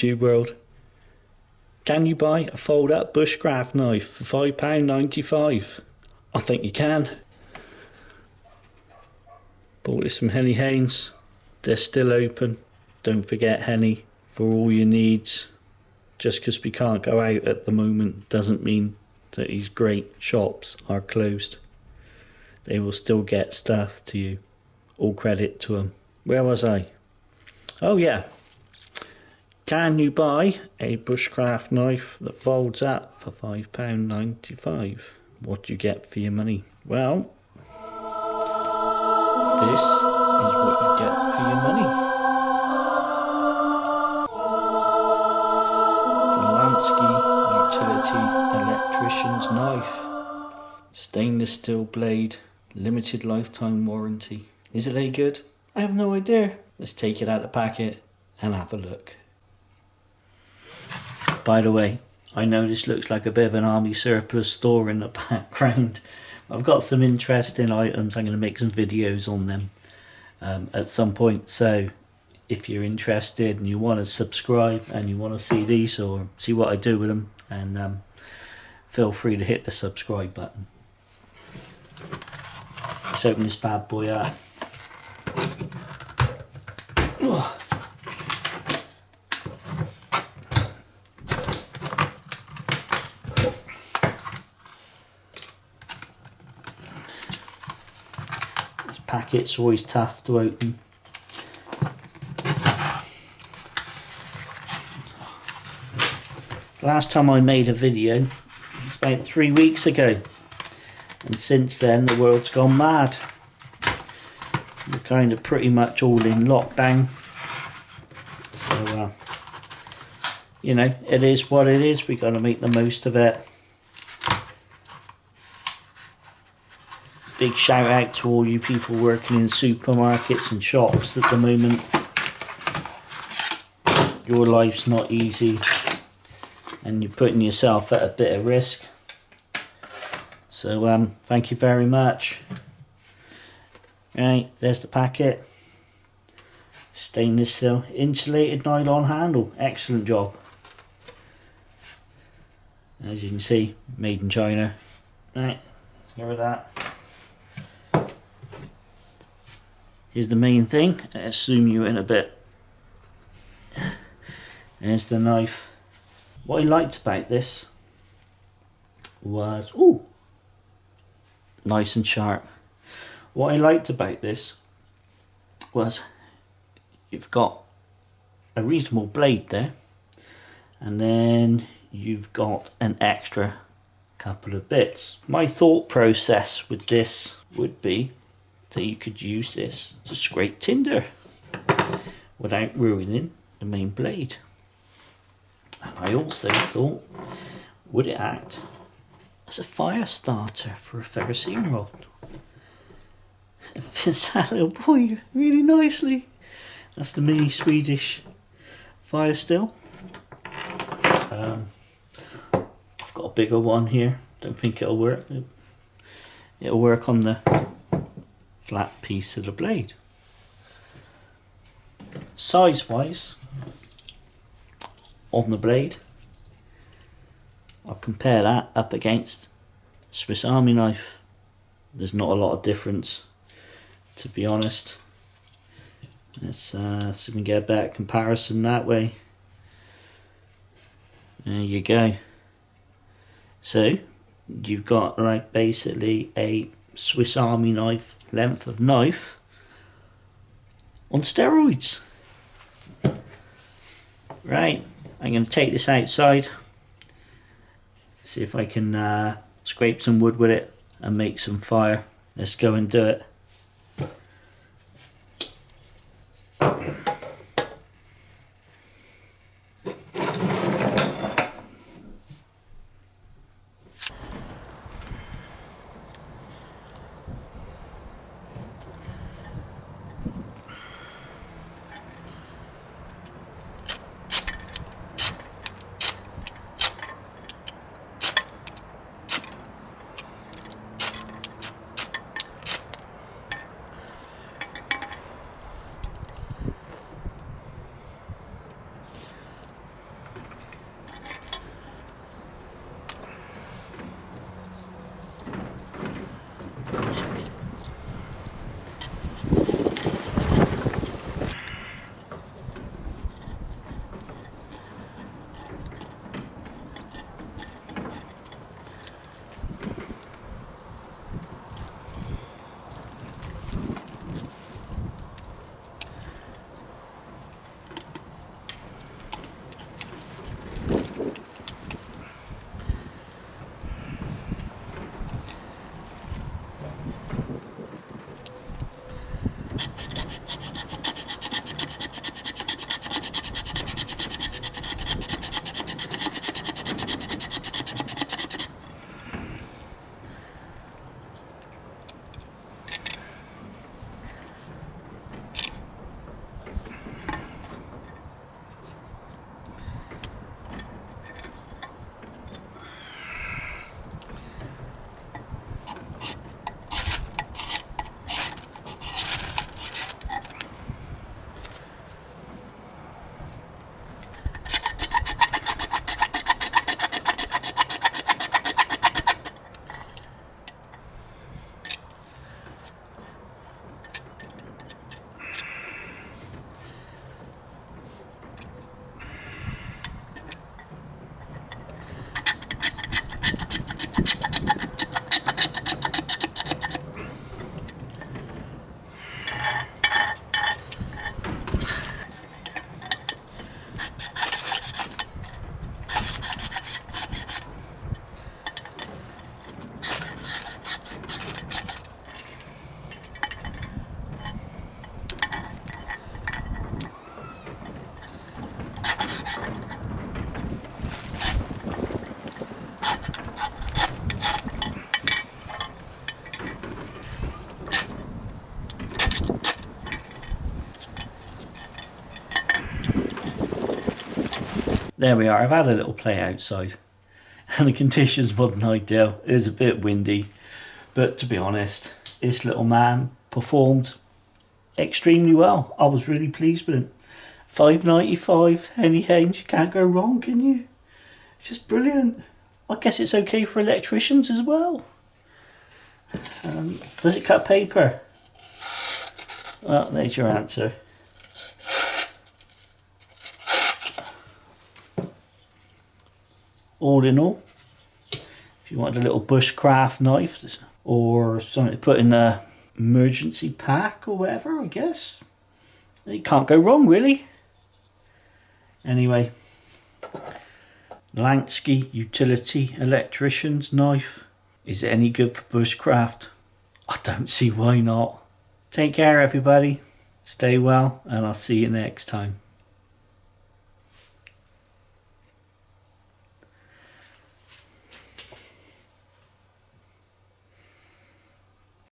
YouTube world. Can you buy a fold-up bushcraft knife for £5.95? I think you can. Bought this from Henie Haynes. They're still open. Don't forget Henie for all your needs. Just because we can't go out at the moment doesn't mean that these great shops are closed. They will still get stuff to you. All credit to them. Where was I? Oh yeah. Can you buy a bushcraft knife that folds up for £5.95? What do you get for your money? Well, this is what you get for your money. The Lansky Utility Electricians knife. Stainless steel blade, limited lifetime warranty. Is it any good? I have no idea. Let's take it out of the packet and have a look. By the way, I know this looks like a bit of an army surplus store in the background. I've got some interesting items. I'm going to make some videos on them at some point. So if you're interested and you want to subscribe and you want to see these or see what I do with them, and feel free to hit the subscribe button. Let's open this bad boy up. Oh. Packets are always tough to open. Last time I made a video was about 3 weeks ago, and since then the world's gone mad. We're kind of pretty much all in lockdown, so you know, it is what it is. We got to make the most of it. Big shout out to all you people working in supermarkets and shops at the moment. Your life's not easy and you're putting yourself at a bit of risk. So thank you very much. Right, there's the packet. Stainless steel insulated nylon handle. Excellent job. As you can see, made in China. Right, let's get rid of that. Here's the main thing. I'll zoom you in a bit. There's the knife. What I liked about this was, ooh, nice and sharp. What I liked about this was you've got a reasonable blade there, and then you've got an extra couple of bits. My thought process with this would be that you could use this to scrape tinder without ruining the main blade. And I also thought, would it act as a fire starter for a ferrocene rod? It fits that little boy really nicely. That's the mini Swedish fire still. I've got a bigger one here. Don't think it'll work. It'll work on the flat piece of the blade. Size wise, on the blade, I'll compare that up against Swiss Army knife. There's not a lot of difference, to be honest. Let's see if we can get a better comparison that way. There you go. So you've got like basically a Swiss Army knife length of knife on steroids. Right, I'm going to take this outside, see if I can scrape some wood with it and make some fire. Let's go and do it. there we are. I've had a little play outside and the conditions wasn't ideal. It was a bit windy, but to be honest, this little man performed extremely well. I was really pleased with him. $5.95 Henie Haynes, you can't go wrong, can you? It's just brilliant. I guess it's okay for electricians as well. Does it cut paper? Well, there's your answer. All in all, if you wanted a little bushcraft knife or something to put in a emergency pack or whatever, I guess you can't go wrong, really. Anyway, Lansky utility electrician's knife. Is it any good for bushcraft? I don't see why not. Take care, everybody. Stay well, and I'll see you next time.